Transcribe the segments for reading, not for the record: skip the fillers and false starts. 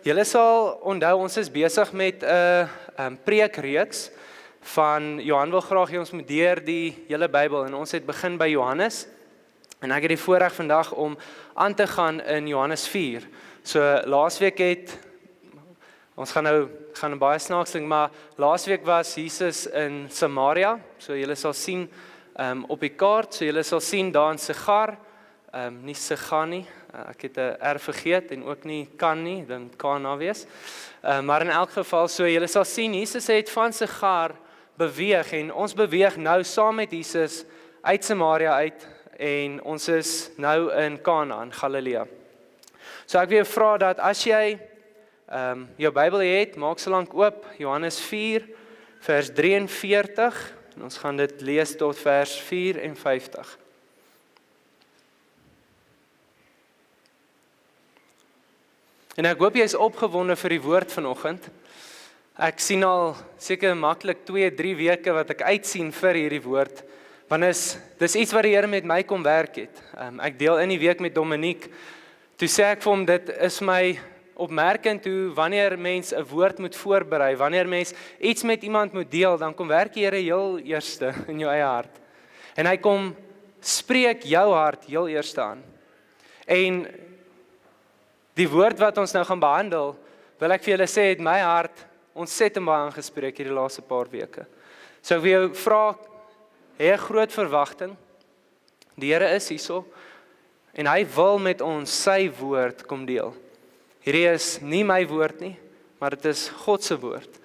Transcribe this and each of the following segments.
Julle sal onthou, ons is besig met 'n preekreeks van Johan wil graag hê ons moet deur die hele Bybel en ons het begin by Johannes en ek het die voorreg vandag om aan te gaan in Johannes 4. So laasweek ons gaan 'n baie snaaks ding, maar laasweek was Jesus in Samaria. So julle sal sien op die kaart, so julle sal sien daar in Sigar, nie Sigar nie. Ek het 'n R vergeet en ook nie kan nie, dan kan na wees. Maar in elk geval, so julle sal sien, Jesus het van Sigar beweeg en ons beweeg nou saam met Jesus uit Samaria uit en ons is nou in Kana in Galilea. So ek wil vra dat as jy jou Bybel het, maak so lank oop, Johannes 4 vers 43 en ons gaan dit lees tot vers 54. En ek hoop jy is opgewonde vir die woord vanoggend. Ek sien al seker maklik 2-3 weke wat ek uitsien vir hierdie woord, want dis iets wat die Here met my kom werk het. Ek deel in die week met Dominique, toe sê ek vir hom, dit is my opmerkend hoe wanneer mens 'n woord moet voorberei, wanneer mens iets met iemand moet deel, dan kom werk die Here heel eerste in jou eie hart. En hy kom spreek jou hart heel eerste aan. En die woord wat ons nou gaan behandel, wil ek vir julle sê, het my hart ontsettend baie aangespreek hierdie laaste paar weke. So ek wil jou vra, hê 'n groot verwagting. Die Here is hierso en hy wil met ons sy woord kom deel. Hierdie is nie my woord nie, maar dit is God se woord.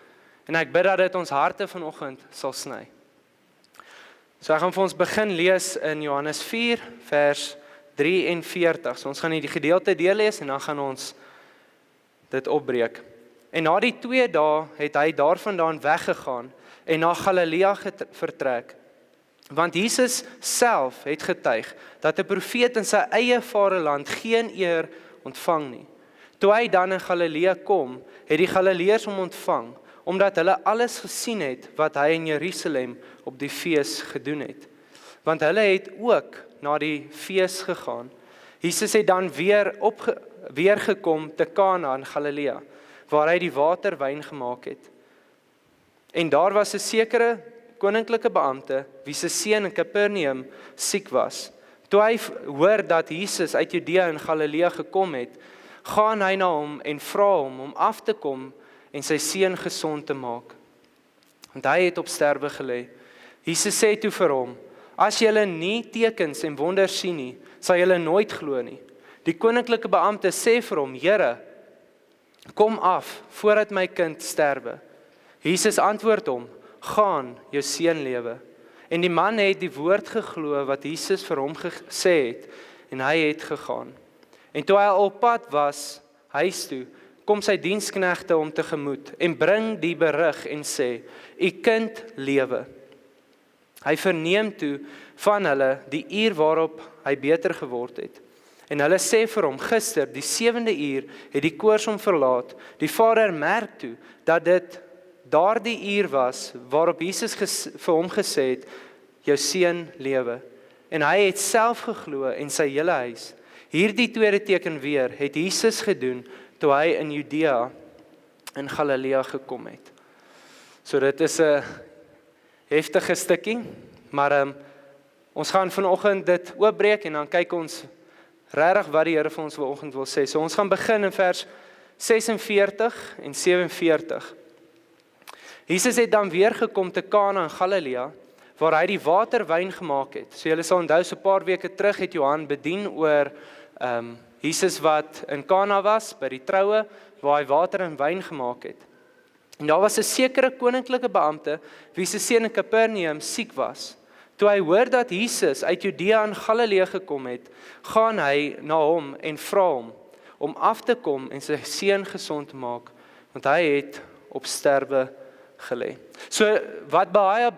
En ek bid dat dit ons harte vanoggend sal sny. So ek gaan vir ons begin lees in Johannes 4 vers 43. So ons gaan die gedeelte deurlees en dan gaan ons dit opbreek. En na die 2 dae het hy daarvandaan weggegaan en na Galilea vertrek. Want Jesus self het getuig dat 'n profeet in sy eie vaderland geen eer ontvang nie. Toe hy dan in Galilea kom, het die Galileërs hom ontvang, omdat hulle alles gesien het wat hy in Jerusalem op die fees gedoen het. Want hulle het ook na die fees gegaan. Jesus het dan weer gekom te Kana in Galilea, waar hy die water wyn gemaak het. En daar was 'n sekere koninklike beampte, wie se seun in Kapernaum siek was. Toe hy hoor dat Jesus uit Judea in Galilea gekom het, gaan hy na hom en vra hom om af te kom en sy seun gesond te maak. Want hy het op sterwe gelê. Jesus sê toe vir hom, as julle nie tekens en wonders sien nie, sal julle nooit glo nie. Die koninklike beampte sê vir hom, Here, kom af, voordat my kind sterwe. Jesus antwoord hom, gaan, jou seun lewe. En die man het die woord geglo wat Jesus vir hom gesê het, en hy het gegaan. En toe hy op pad was, huis toe, kom sy diensknegte hom tegemoet, en bring die berig en sê, u kind lewe. Hy verneem toe van hulle die uur waarop hy beter geword het. En hulle sê vir hom, gister, die 7de uur, het die koors hom verlaat. Die vader merk toe, dat dit daardie uur was, waarop Jesus vir hom gesê het, jou seun lewe. En hy het self geglo en sy hele huis. Hierdie tweede teken weer, het Jesus gedoen, toe hy in Judea, in Galilea gekom het. So dit is 'n heftige stukkie, maar ons gaan vanoggend dit oopbreek en dan kyk ons regtig wat die Here vir ons vanoggend wil sê. So ons gaan begin in vers 46 en 47. Jesus het dan weer gekom te Kana in Galilea, waar hy die water wyn gemaak het. So julle sal onthou, so 'n paar weke terug het Johan bedien oor Jesus wat in Kana was, by die troue, waar hy water en wyn gemaak het. En daar was 'n sekere koninklike beampte, wie se seun in Kapernaum siek was. Toe hy hoor dat Jesus uit Judea in Galilea gekom het, gaan hy na hom en vra hom om af te kom en sy seun gesond te maak, want hy het op sterwe gelê. So wat baie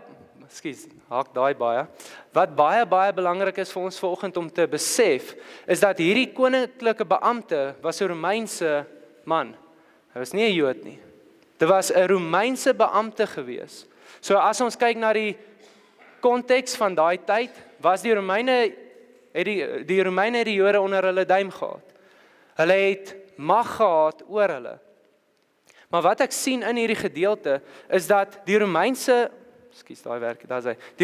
belangrik is vir ons vanoggend om te besef, is dat hierdie koninklike beampte was 'n Romeinse man. Hy was nie 'n Jood nie. Dit was 'n Romeinse beampte gewees. So as ons kyk na die konteks van daai tyd, was die Romeine het die Jode onder hulle duim gehad. Hulle het mag gehad oor hulle. Maar wat ek sien in hierdie gedeelte, is dat die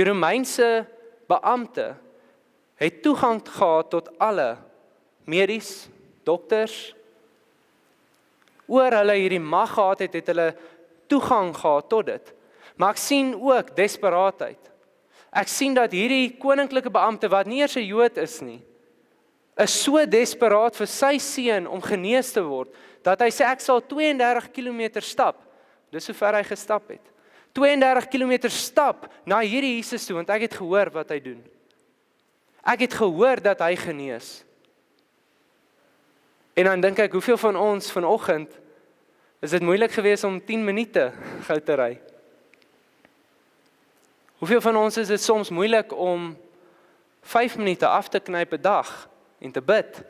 Romeinse beampte het toegang gehad tot alle medies, dokters, oor hulle hierdie mag gehad het hulle toegang gehad tot dit. Maar ek sien ook desperaatheid. Ek sien dat hierdie koninklike beampte, wat nie eers 'n Jood is nie, is so desperaat vir sy seun om genees te word, dat hy sê ek sal 32 km stap. Dis hoe ver hy gestap het. 32 km stap na hierdie Jesus toe, want ek het gehoor wat hy doen. Ek het gehoor dat hy genees. En dan dink ek, hoeveel van ons vanoggend is dit moeilik geweest om 10 minute gou te ry? Hoeveel van ons is dit soms moeilik om 5 minute af te knyp per dag en te bid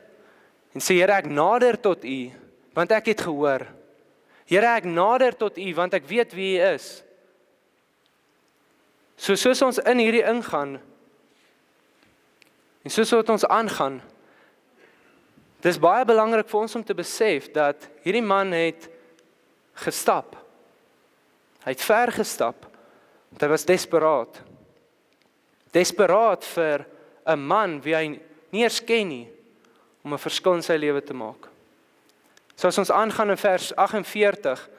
en sê, Here, ek nader tot U, want ek het gehoor. Here, ek nader tot U, want ek weet wie U is. Soos ons in hierdie ingaan, en soos wat ons aangaan, dis baie belangrik vir ons om te besef, dat hierdie man het gestap. Hy het ver gestap, want hy was desperaat. Desperaat vir 'n man wie hy nie eens ken nie, om 'n verskil in sy lewe te maak. So as ons aangaan in vers 48,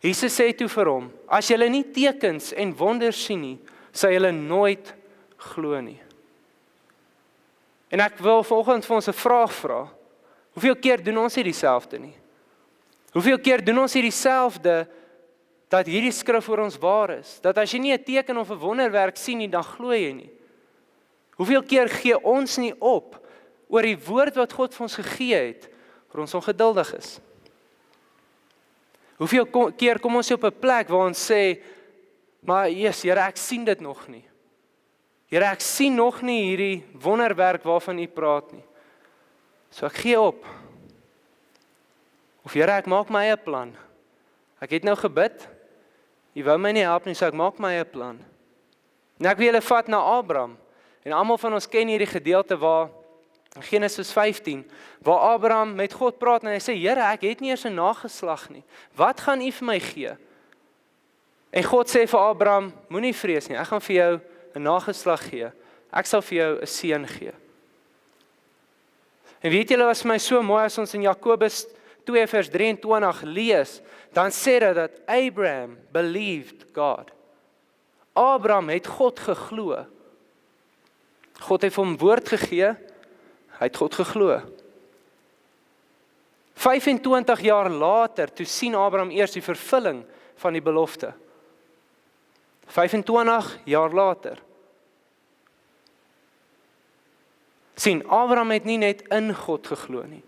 Jesus sê toe vir hom, as julle nie tekens en wonders sien nie, sal julle nooit glo nie. En ek wil vanoggend vir ons 'n vraag vra. Hoeveel keer doen ons nie dieselfde nie? Hoeveel keer doen ons nie dieselfde, dat hierdie skrif oor ons waar is? Dat as jy nie 'n teken of 'n wonderwerk sien nie, dan glo jy nie. Hoeveel keer gee ons nie op oor die woord wat God vir ons gegee het, waar ons ongeduldig is? Hoeveel keer kom ons op 'n plek waar ons sê, maar Jesus, Here, ek sien dit nog nie. Here, ek sien nog nie hierdie wonderwerk waarvan U praat nie. So ek gee op. Of Here, ek maak my eie plan. Ek het nou gebid, U wou my nie help nie, so ek maak my eie plan. En ek wil julle vat na Abraham. En almal van ons ken hierdie gedeelte waar, in Genesis 15, waar Abraham met God praat en hy sê, Here, ek het nie eers 'n nageslag nie. Wat gaan U vir my gee? En God sê vir Abraham, moenie vrees nie, ek gaan vir jou 'n nageslag gee. Ek sal vir jou 'n seun gee. En weet julle wat vir my so mooi as ons in Jakobus 2 vers 23 lees, dan sê dit dat Abraham believed God. Abraham het God geglo. God het hom woord gegee, hy het God geglo. 25 jaar later, toe sien Abraham eers die vervulling van die belofte. 25 jaar later. Sien, Abraham het nie net in God geglo nie.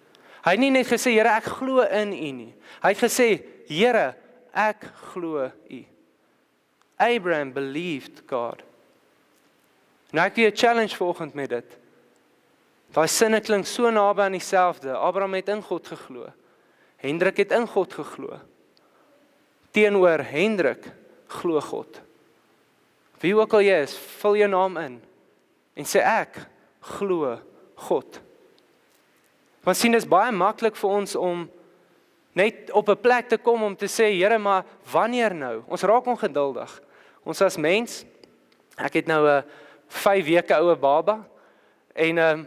Hy het nie net gesê, Here, ek glo in U nie. Hy het gesê, Here, ek glo U. Abraham believed God. Nou ek wil 'n challenge vanoggend met dit. Daai sinne klink so naby aan dieselfde. Abraham het in God geglo. Hendrik het in God geglo. Teenoor Hendrik glo God. Wie ook al jy is, vul jou naam in en sê ek glo God. Want sien, dis baie maklik vir ons om net op 'n plek te kom om te sê, Here, maar wanneer nou? Ons raak ongeduldig. Ons as mens, ek het nou 'n 5 weke oue baba en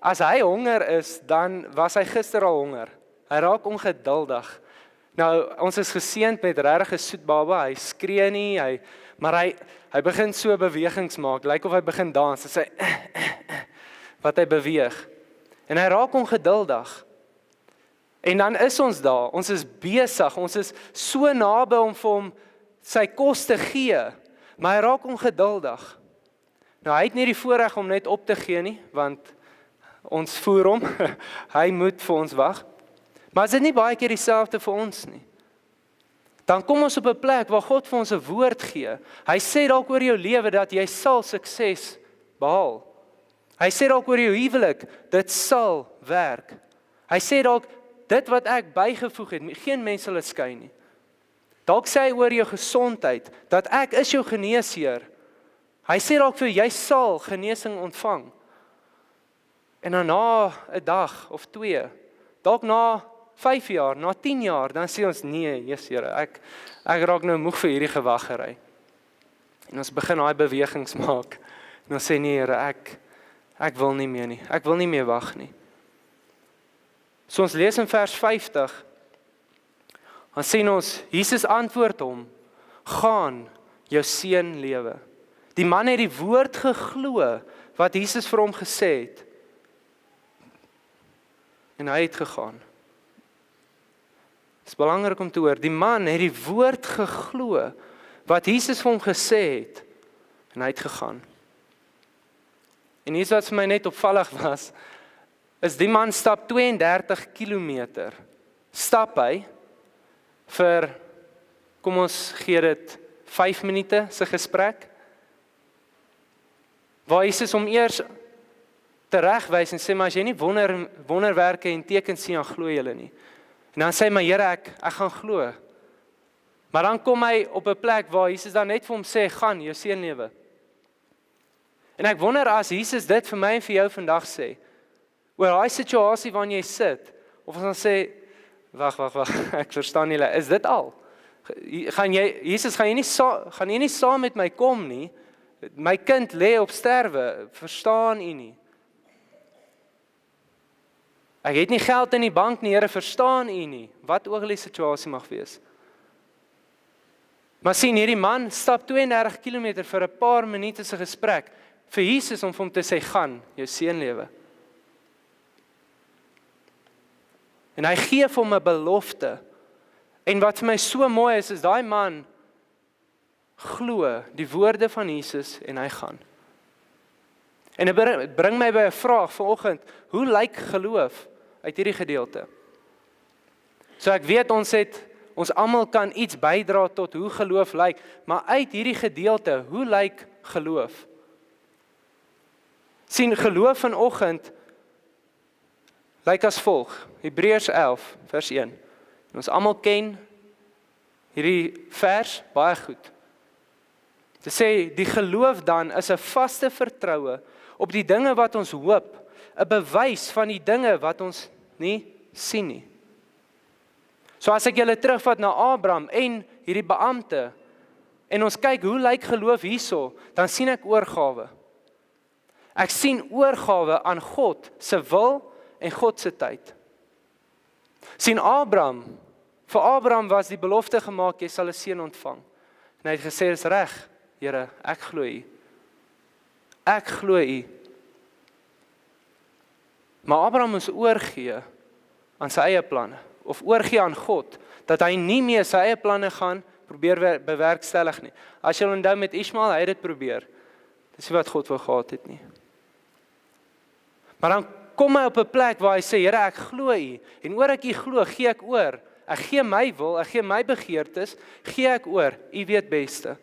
as hy honger is, dan was hy gister al honger. Hy raak ongeduldig. Nou, ons is geseënd met regtig 'n soet baba. Hy skree nie, maar hy begin so bewegings maak. Lyk of hy begin dans. Dit sê wat hy beweeg. En hy raak ongeduldig. En dan is ons daar. Ons is besig. Ons is so naby om vir hom sy kos te gee, maar hy raak ongeduldig. Nou, hy het nie die voorreg om net op te gee nie, want ons voer hom. Hy moet vir ons wag. Maar is dit nie baie keer dieselfde vir ons nie? Dan kom ons op 'n plek waar God vir ons 'n woord gee. Hy sê dalk oor jou lewe dat jy sal sukses behaal. Hy sê dalk oor jou huwelik, dit sal werk. Hy sê dalk, dit wat ek bygevoeg het, geen mens sal dit skei nie. Dalk sê hy oor jou gesondheid, dat ek is jou geneesheer. Hy sê dalk vir jou, jy sal genesing ontvang. En dan na 'n dag of 2, dalk na 5 jaar, na 10 jaar, dan sê ons, nee, Jesus Here, ek raak nou moeg vir hierdie gewaggery. En ons begin daai bewegings maak. En ons sê, nee Here, ek wil nie meer nie. Ek wil nie meer wag nie. So ons lees in vers 50, dan sien ons, Jesus antwoord hom, gaan, jou seun lewe. Die man het die woord geglo, wat Jesus vir hom gesê het. En hy het gegaan. Dit is belangrik om te hoor, die man het die woord geglo, wat Jesus vir hom gesê het, en hy het gegaan. En iets wat vir my net opvallig was, is die man stap 32 kilometer, stap hy, vir, kom ons gee dit 5 minute se gesprek, waar Jesus hom eers teregwys en sê, maar as jy nie wonderwerke en tekens sien, dan glo julle nie. En dan sê hy, maar Here, ek gaan glo. Maar dan kom hy op 'n plek waar Jesus dan net vir hom sê, gaan, jou seun lewe. En ek wonder as Jesus dit vir my en vir jou vandag sê, oor daai situasie waarin jy sit, of ons dan sê, wag, ek verstaan nie, is dit al? Jesus, gaan jy nie saam met my kom nie? My kind lê op sterwe, verstaan u nie? Ek het nie geld in die bank nie, Here, verstaan u nie? Wat ook al die situasie mag wees. Maar sien, hierdie man stap 32 kilometer vir 'n paar minute se gesprek, vir Jesus om vir hom te sê, gaan, jou seun lewe. En hy gee vir hom 'n belofte. En wat vir my so mooi is daai man glo die woorde van Jesus en hy gaan. En dit bring my by 'n vraag vanoggend, hoe lyk geloof uit hierdie gedeelte? So ek weet ons almal kan iets bydra tot hoe geloof lyk, maar uit hierdie gedeelte, hoe lyk geloof? Sien, geloof vanoggend lyk as volg, Hebreërs 11 vers 1. En ons almal ken hierdie vers baie goed. Dit sê, die geloof dan is 'n vaste vertroue op die dinge wat ons hoop, 'n bewys van die dinge wat ons nie sien nie. So as ek julle terugvat na Abraham en hierdie beampte, en ons kyk hoe lyk geloof hierso, dan sien ek oorgawe. Ek sien oorgawe aan God se wil en God se tyd. Sien vir Abraham was die belofte gemaak, jy sal 'n seun ontvang. En hy het gesê, dis reg, Here, ek glo u. Ek glo u. Maar Abraham moes oorgee aan sy eie planne, of oorgee aan God, dat hy nie meer sy eie planne gaan probeer bewerkstellig nie. As jy onthou met Ismael, hy het dit probeer. Dis nie wat God wou gehad het nie. Maar dan kom hy op 'n plek waar hy sê, Here, ek glo u, en oor ek u glo, gee ek oor. Ek gee my wil, ek gee my begeertes, gee ek oor, u weet beste.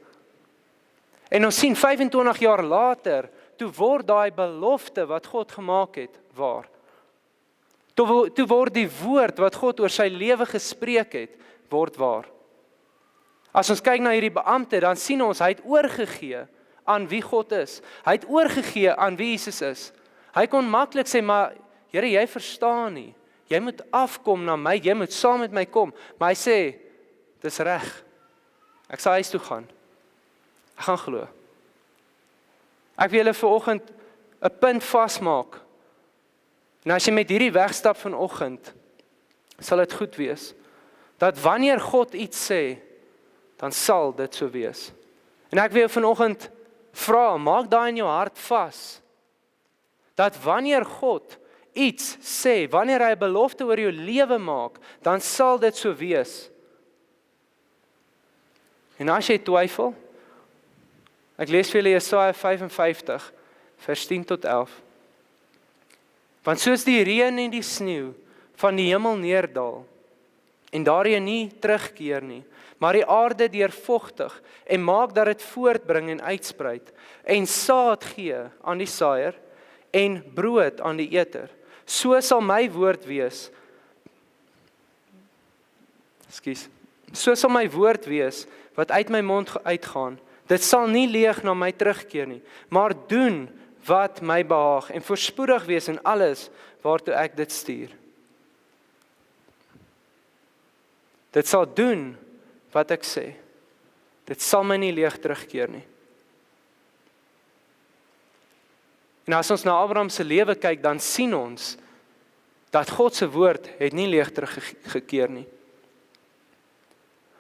En ons sien 25 jaar later, toe word daai belofte wat God gemaak het, waar. Toe word die woord wat God oor sy lewe gespreek het, word waar. As ons kyk na hierdie beampte, dan sien ons, hy het oorgegee aan wie God is. Hy het oorgegee aan wie Jesus is. Hy kon maklik sê, maar Here, jy verstaan nie. Jy moet afkom na my, jy moet saam met my kom. Maar hy sê, dis reg. Ek sal huis toe gaan. Ek gaan glo. Ek wil julle vanoggend 'n punt vasmaak. En as jy met hierdie wegstap vanoggend, sal dit goed wees. Dat wanneer God iets sê, dan sal dit so wees. En ek wil jou vanoggend vra, maak daai in jou hart vas. Dat wanneer God iets sê, wanneer hy 'n belofte oor jou lewe maak, dan sal dit so wees. En as jy twyfel, ek lees vir julle Jesaja 55, vers 10 tot 11. Want soos die reën en die sneeu van die hemel neerdal, en daarin nie terugkeer nie, maar die aarde deurvogtig, en maak dat dit voortbring en uitspruit, en saad gee aan die saaier, en brood aan die eter, so sal my woord wees, so sal my woord wees, wat uit my mond uitgaan, dit sal nie leeg na my terugkeer nie, maar doen wat my behaag, en voorspoedig wees in alles waartoe ek dit stuur. Dit sal doen wat ek sê. Dit sal my nie leeg terugkeer nie. En as ons na Abraham se lewe kyk, dan sien ons dat God se woord het nie leeg teruggekeer nie.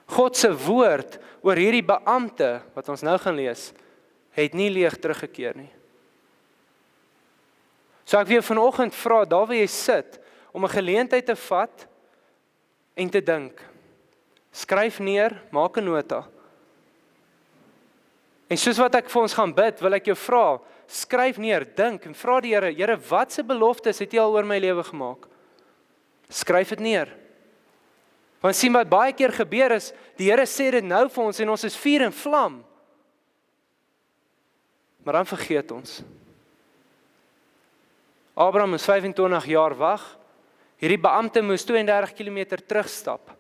God se woord oor hierdie beampte, wat ons nou gaan lees, het nie leeg teruggekeer nie. So ek wil vanoggend vra, daar waar jy sit, om 'n geleentheid te vat en te dink. Skryf neer, maak 'n nota. En soos wat ek vir ons gaan bid, wil ek jou vra, skryf neer, dink en vra die Here, Here, wat se beloftes het U al oor my lewe gemaak? Skryf dit neer. Want sien wat baie keer gebeur is, die Here sê dit nou vir ons en ons is vuur en vlam. Maar dan vergeet ons. Abraham moes 25 jaar wag. Hierdie beampte moes 32 km terugstap.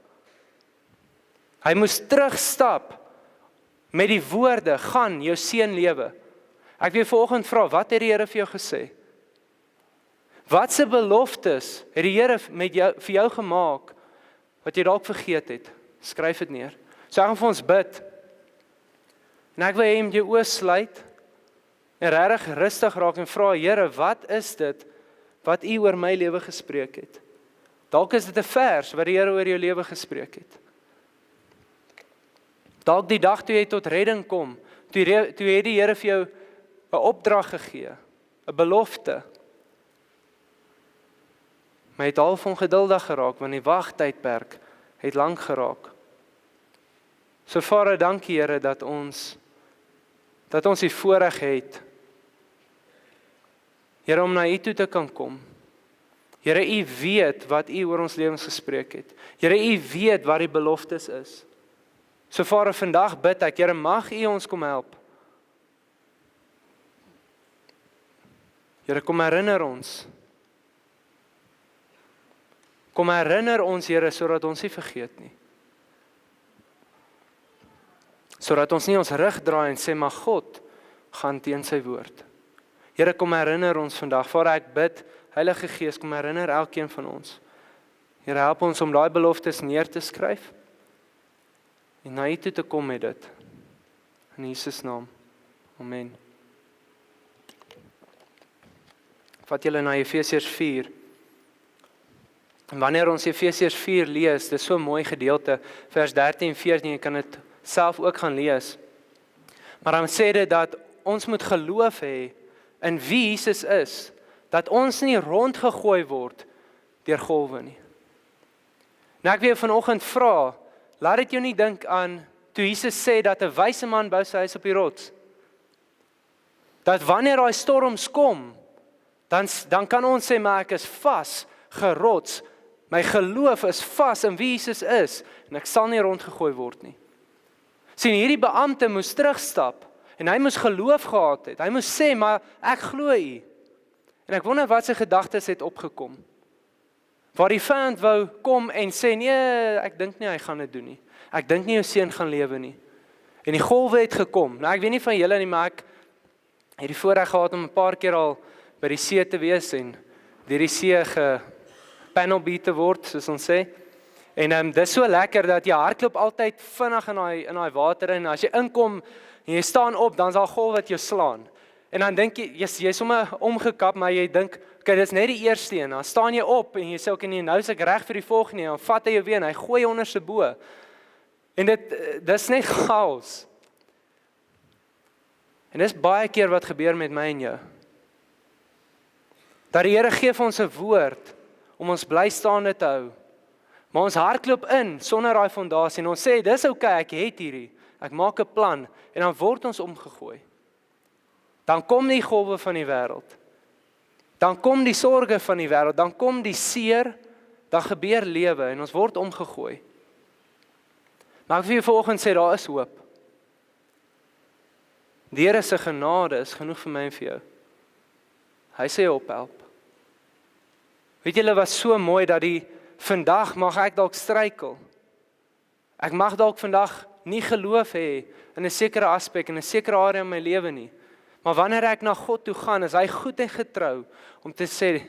Hy moes terugstap met die woorde, gaan, jou seun lewe. Ek wil vanoggend vra, wat het die Here vir jou gesê? Wat se beloftes het die Here vir jou gemaak, wat jy dalk vergeet het? Skryf dit neer. So ek gaan vir ons bid. En ek wil hê jy moet jou oë sluit, en regtig rustig raak en vra, Here, wat is dit, wat U oor my lewe gespreek het? Dalk is dit 'n vers, wat die Here oor jou lewe gespreek het. Dalk die dag toe jy tot redding kom, toe het die Here vir jou 'n opdrag gegee, 'n belofte. Maar jy het half ongeduldig geraak, want die wagtydperk het lank geraak. So Vader, dankie Here, dat ons die voorreg het, Here, om na U toe te kan kom. Here, U weet wat U oor ons lewens gespreek het. Here, U weet wat die beloftes is. So Vader, vandag bid ek, Here, mag U ons kom help. Here, kom herinner ons. Kom herinner ons, Here, sodat ons nie vergeet nie. Sodat ons nie ons rug draai en sê, maar God gaan teen sy woord. Here, kom herinner ons vandag. Vader, ek bid, Heilige Gees, kom herinner elkeen van ons. Here, help ons om daai beloftes neer te skryf en na U toe te kom met dit. In Jesus naam. Amen. Vat julle na Efesiërs 4. En wanneer ons Efesiërs 4 lees, dis so 'n mooi gedeelte, vers 13 en 14, jy kan dit self ook gaan lees. Maar dan sê dit dat ons moet geloof hê in wie Jesus is, dat ons nie rondgegooi word deur golwe nie. Nou ek wil vanoggend vra, laat dit jou nie dink aan toe Jesus sê dat 'n wyse man bou sy huis op die rots. Dat wanneer daai storms kom, dan kan ons sê, maar ek is vas gerots. My geloof is vas in wie Jesus is en ek sal nie rondgegooi word nie. Sien, hierdie beampte moes terugstap en hy moes geloof gehad het. Hy moes sê, maar ek glo U. En ek wonder wat sy gedagtes het opgekom. Waar die vyand wou kom en sê, nee, ek dink nie hy gaan dit doen nie. Ek dink nie jou seun gaan lewe nie. En die golwe het gekom. Nou ek weet nie van julle nie, maar ek het die voorreg gehad om 'n paar keer al by die see te wees en deur die see gepanelbeat te word, soos ons sê. En dis so lekker dat jy hardloop altyd vinnig in daai water en as jy inkom en jy staan op, dan is daar 'n golf wat jou slaan. En dan dink jy, jy's sommer omgekap, maar jy dink, okay, dis net die eerste een. Dan staan jy op en jy sê, okay, nee, nou is ek reg vir die volgende een. Dan vat hy jou weer en hy gooi jou onder sy bo. En dis net chaos. En dis baie keer wat gebeur met my en jou. Dat die Here gee vir ons 'n woord om ons bly staande te hou. Maar ons hardloop in sonder daai fondasie en ons sê, dis okay, ek het hierdie. Ek maak 'n plan en dan word ons omgegooi. Dan kom die golwe van die wêreld. Dan kom die sorges van die wêreld, dan kom die seer, dan gebeur lewe en ons word omgegooi. Maar ek wil vir vanoggend sê, daar is hoop. Die Here se genade is genoeg vir my en vir jou. Hy sê ophelp. Weet julle wat so mooi dat vandag mag ek dalk struikel. Ek mag dalk vandag nie geloof hê in 'n sekere aspek, in 'n sekere area in my lewe nie. Maar wanneer ek na God toe gaan, is hy goed en getrou om te sê,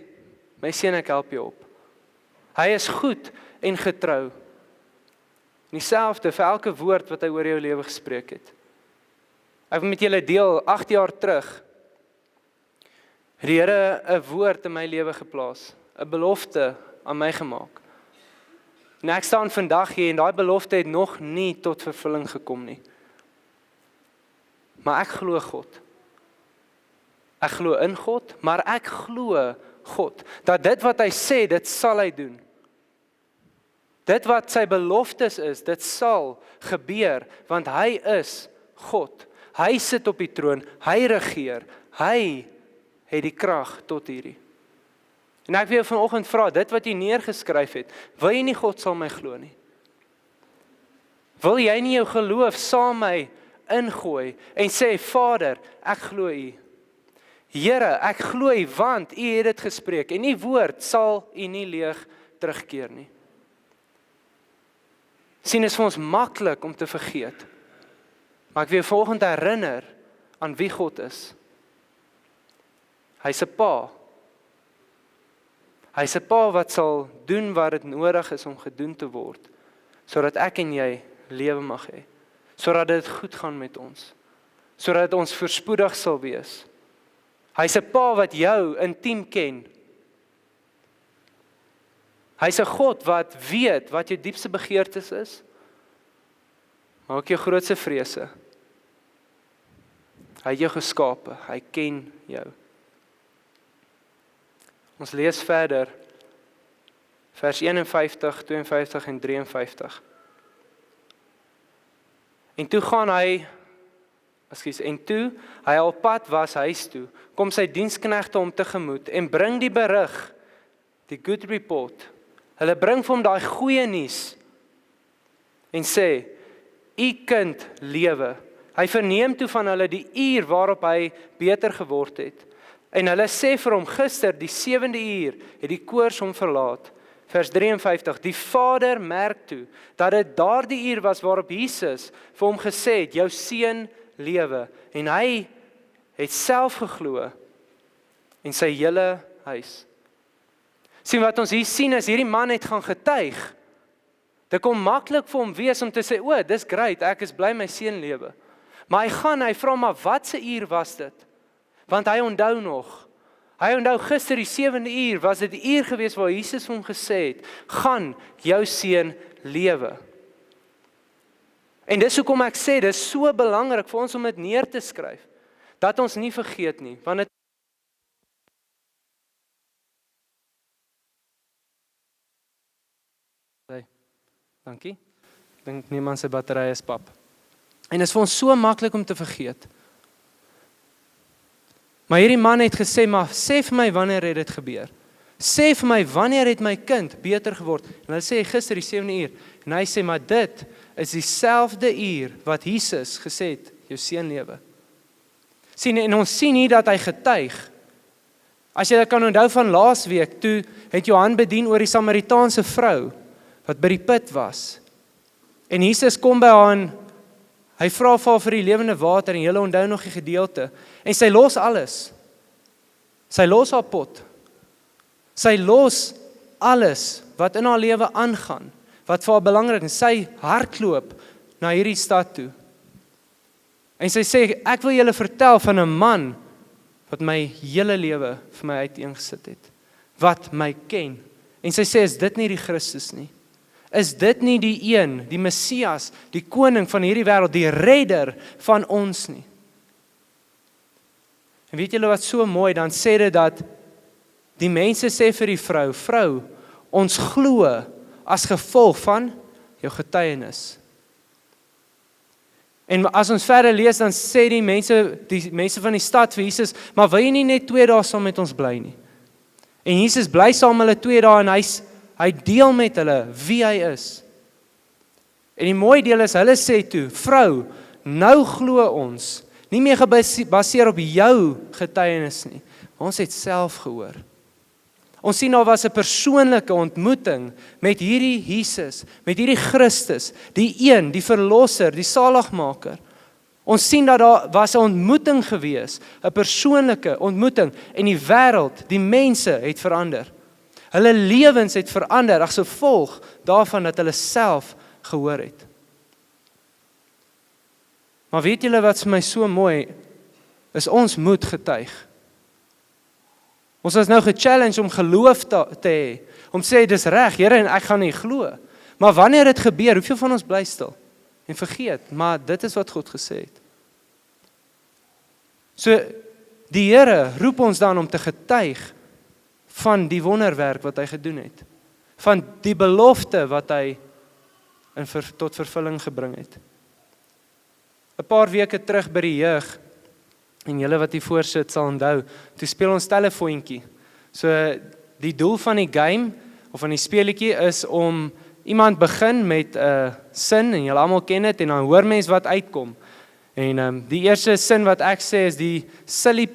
my seun, ek help jou op. Hy is goed en getrou. dieselfde vir elke woord wat hy oor jou lewe gespreek het. Ek wil met julle deel, 8 jaar terug, het die Here 'n woord in my lewe geplaas, 'n belofte aan my gemaak. En ek staan vandag hier en daai belofte het nog nie tot vervulling gekom nie. Maar ek glo God. Ek glo in God, maar ek glo God, dat dit wat hy sê, dit sal hy doen. Dit wat sy beloftes is, dit sal gebeur, want hy is God. Hy sit op die troon, hy regeer, hy het die krag tot hierdie. En ek wil jou vanoggend vra, dit wat jy neergeskryf het, wil jy nie God sal my glo nie? Wil jy nie jou geloof saam my ingooi en sê, Vader, ek glo U. Here, ek glo U, want U het dit gespreek en U woord sal U nie leeg terugkeer nie. Sien, is vir ons maklik om te vergeet. Maar ek wil jou vanoggend herinner aan wie God is. Hy's 'n pa. Hy's 'n pa wat sal doen wat dit nodig is om gedoen te word, sodat ek en jy lewe mag hê, sodat dit goed gaan met ons, sodat ons voorspoedig sal wees. Hy's 'n pa wat jou intiem ken. Hy's 'n God wat weet wat jou diepste begeertes is, maar ook jou grootste vrese. Hy het jou geskape, hy ken jou. Ons lees verder, vers 51, 52 en 53. En toe hy al pad was huis toe, kom sy diensknegte hom tegemoet en bring die berig, die good report. Hulle bring vir hom daai goeie nuus en sê, U kind lewe. Hy verneem toe van hulle die uur waarop hy beter geword het. En hulle sê vir hom, gister, die 7de uur, het die koors hom verlaat. Vers 53, die Vader merk toe, dat dit daardie uur was waarop Jesus vir hom gesê het, jou seun lewe. En hy het self geglo en sy hele huis. Sien wat ons hier sien is, hierdie man het gaan getuig. Dit kom maklik vir hom wees om te sê, o, dis great, ek is bly my seun lewe. Maar hy vra maar, wat se uur was dit? Want hy onthou nog. Hy onthou gister die 7de uur, was dit die uur gewees waar Jesus hom gesê het, gaan jou seun lewe. En dis hoekom ek sê, dis so belangrik vir ons om dit neer te skryf, dat ons nie vergeet nie, want dit dankie. Ek dink niemand sy battery is pap. En dit is vir ons so maklik om te vergeet. Maar hierdie man het gesê, maar sê vir my wanneer het dit gebeur? Sê vir my wanneer het my kind beter geword? En hulle sê gister die 7de uur. En hy sê, maar dit is dieselfde uur wat Jesus gesê het, jou seun lewe. Sien, en ons sien hier dat hy getuig. As jy kan onthou van laasweek, toe het Johan bedien oor die Samaritaanse vrou, wat by die put was. En Jesus kom by haar en hy vra vir die lewende water en julle onthou nog die gedeelte. En sy los alles. Sy los haar pot. Sy los alles wat in haar lewe aangaan, wat vir haar belangrik is. Sy hardloop na hierdie stad toe. En sy sê, ek wil julle vertel van 'n man wat my hele lewe vir my uiteengesit het. Wat my ken. En sy sê, is dit nie die Christus nie? Is dit nie die een, die Messias, die koning van hierdie wêreld, die redder van ons nie? En weet julle wat so mooi, dan sê dit dat die mense sê vir die vrou, ons glo as gevolg van jou getuienis. En as ons verder lees, dan sê die mense van die stad vir Jesus, maar wil jy nie net 2 dae saam met ons bly nie? En Jesus bly saam hulle 2 dae en hy deel met hulle wie hy is. En die mooi deel is, hulle sê toe, vrou, nou glo ons, nie meer gebaseer op jou getuienis nie, ons het self gehoor. Ons sien daar was 'n persoonlike ontmoeting met hierdie Jesus, met hierdie Christus, die een, die verlosser, die saligmaker. Ons sien dat daar was 'n ontmoeting gewees, 'n persoonlike ontmoeting, en die wêreld, die mense het verander. Hulle lewens het verander as gevolg daarvan dat hulle self gehoor het. Maar weet julle wat vir my so mooi is, ons moet getuig. Ons is nou gechallenged om geloof te hê, om sê dis reg, Here, en ek gaan nie glo. Maar wanneer dit gebeur, hoeveel van ons bly stil en vergeet, maar dit is wat God gesê het. So die Here roep ons dan om te getuig van die wonderwerk wat hy gedoen het, van die belofte wat hy tot vervulling gebring het. 'n Paar weke terug by die jeug, en julle wat hier voor sit sal onthou, toe speel ons telefoontjie. So die doel van die game, of van die speletjie, is om iemand begin met 'n sin, en julle almal ken dit, en dan hoor mens wat uitkom. En die eerste sin wat ek sê is die silly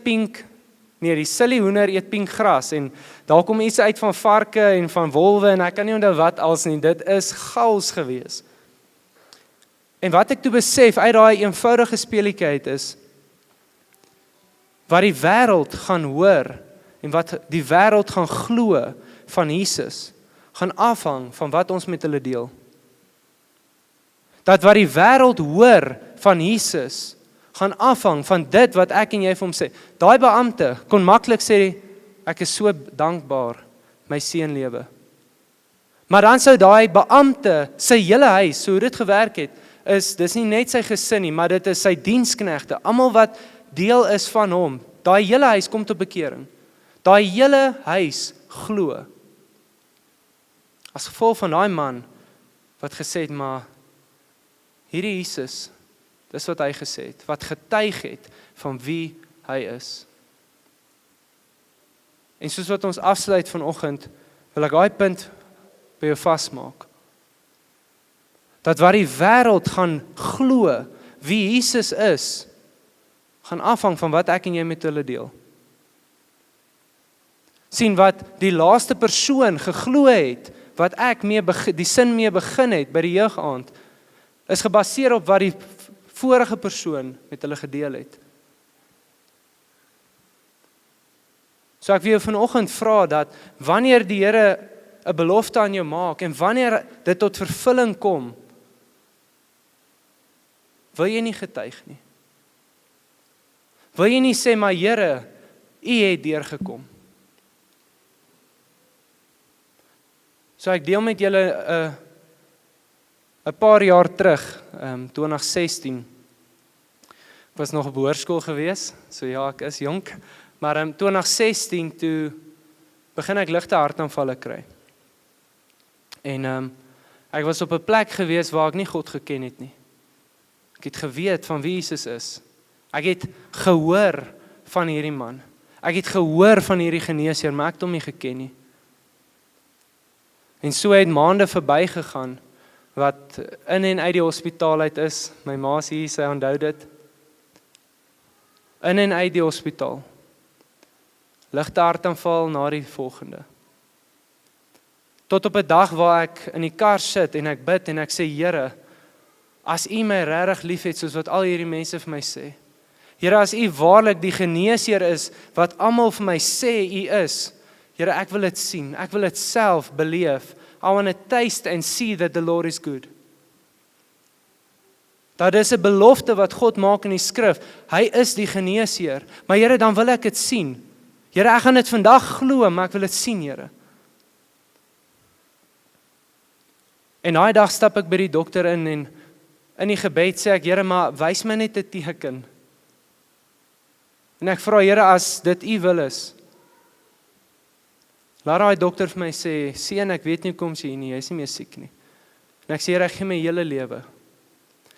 hoender eet pink gras, en daar kom iets uit van varke en van wolwe, en ek kan nie onthou wat als nie, dit is chaos gewees. En wat ek toe besef uit daai eenvoudige speletjie uit is, wat die wêreld gaan hoor, en wat die wêreld gaan glo van Jesus, gaan afhang van wat ons met hulle deel. Dat wat die wêreld hoor van Jesus, gaan afhang van dit wat ek en jy vir hom sê. Daai beampte kon maklik sê, ek is so dankbaar, my seun lewe. Maar dan sou daai beampte, sy hele huis, so hoe dit gewerk het, dis nie net sy gesin nie, maar dit is sy diensknegte, almal wat deel is van hom. Daai hele huis kom tot bekering. Daai hele huis glo. As gevolg van daai man, wat gesê het, maar hierdie Jesus, dis wat hy gesê het, wat getuig het van wie hy is. En soos wat ons afsluit vanoggend, wil ek daai punt by jou vasmaak. Dat wat die wêreld gaan glo, wie Jesus is, gaan afhang van wat ek en jy met hulle deel. Sien wat die laaste persoon geglo het, wat ek die sin mee begin het by die jeugaand, is gebaseer op wat die vorige persoon met hulle gedeel het. So ek wil jou vanoggend vra dat, wanneer die Here 'n belofte aan jou maak, en wanneer dit tot vervulling kom, wil jy nie getuig nie. Wil jy nie sê, maar Here, U het deurgekom. So ek deel met julle 'n paar jaar terug, 2016, ek was nog op hoërskool gewees, so ja, ek is jonk, maar 2016 toe begin ek ligte hartaanvalle kry. En ek was op 'n plek gewees waar ek nie God geken het nie. Ek het geweet van wie Jesus is. Ek het gehoor van hierdie man. Ek het gehoor van hierdie geneesheer, maar ek het hom nie geken nie. En so het maande verbygegaan, wat in en uit die hospitaal uit is. My ma is hier, sy onthou dit. In en uit die hospitaal. Ligte hartaanval na die volgende. Tot op 'n dag waar ek in die kar sit en ek bid en ek sê, Here, as U my regtig liefhet, soos wat al hierdie mense vir my sê. Here, as U waarlik die geneesheer is, wat almal vir my sê U is. Here, ek wil dit sien, ek wil dit self beleef. I want to taste and see that the Lord is good. Dat is 'n belofte wat God maak in die skrif. Hy is die geneesheer. Maar Here, dan wil ek dit sien. Here, ek gaan dit vandag glo, maar ek wil dit sien, Here. En daai dag stap ek by die dokter in en in die gebed sê ek, Here, maar wys my net 'n teken. En ek vra, Here, as dit U wil is, laat daai dokter vir my sê, seun, ek weet nie hoekom jy hier nie, jy is nie meer siek nie. En ek sê, Here, ek gee my hele lewe.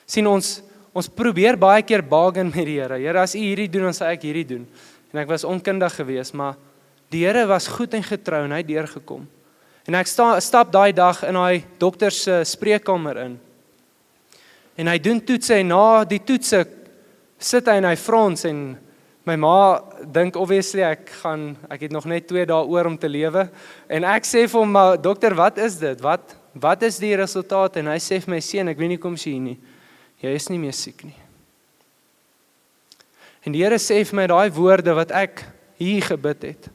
Sien, ons probeer baie keer bargain met die Here. Here, as U hierdie doen, dan sal ek hierdie doen. En ek was onkundig geweest, maar die Here was goed en getrou en hy het deurgekom. En ek stap daai dag in daai dokter se spreekkamer in. En hy doen toetse en na die toetse sit hy en hy frons en my ma dink obviously ek het nog net 2 dae oor om te lewe. En ek sê vir hom, maar dokter, wat is dit? Wat is die resultaat? En hy sê vir my, seun, ek weet nie kom sy hier nie. Jy is nie meer siek nie. En die Here sê vir my daai woorde wat ek hier gebid het.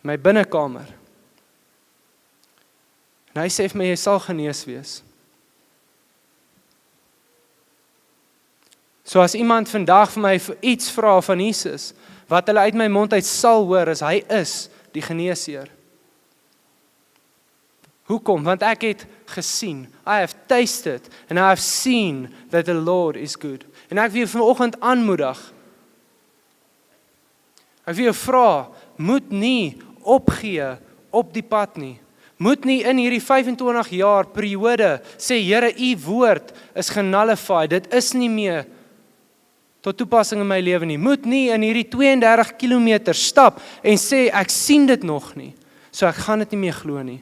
My binnekamer. En hy sê vir my, jy sal genees wees. So as iemand vandag vir my iets vra van Jesus, wat hulle uit my mond uit sal hoor, is hy is die geneesheer. Hoekom? Want ek het gesien, I have tasted and I have seen that the Lord is good. En ek wil jou vanoggend aanmoedig. Ek wil jou vra, moet nie opgee op die pad nie. Moet nie in hierdie 25 jaar periode sê, Here, u woord is genullified, dit is nie meer tot toepassing in my lewe nie. Moet nie in hierdie 32 kilometer stap en sê, ek sien dit nog nie, so ek gaan dit nie meer glo nie.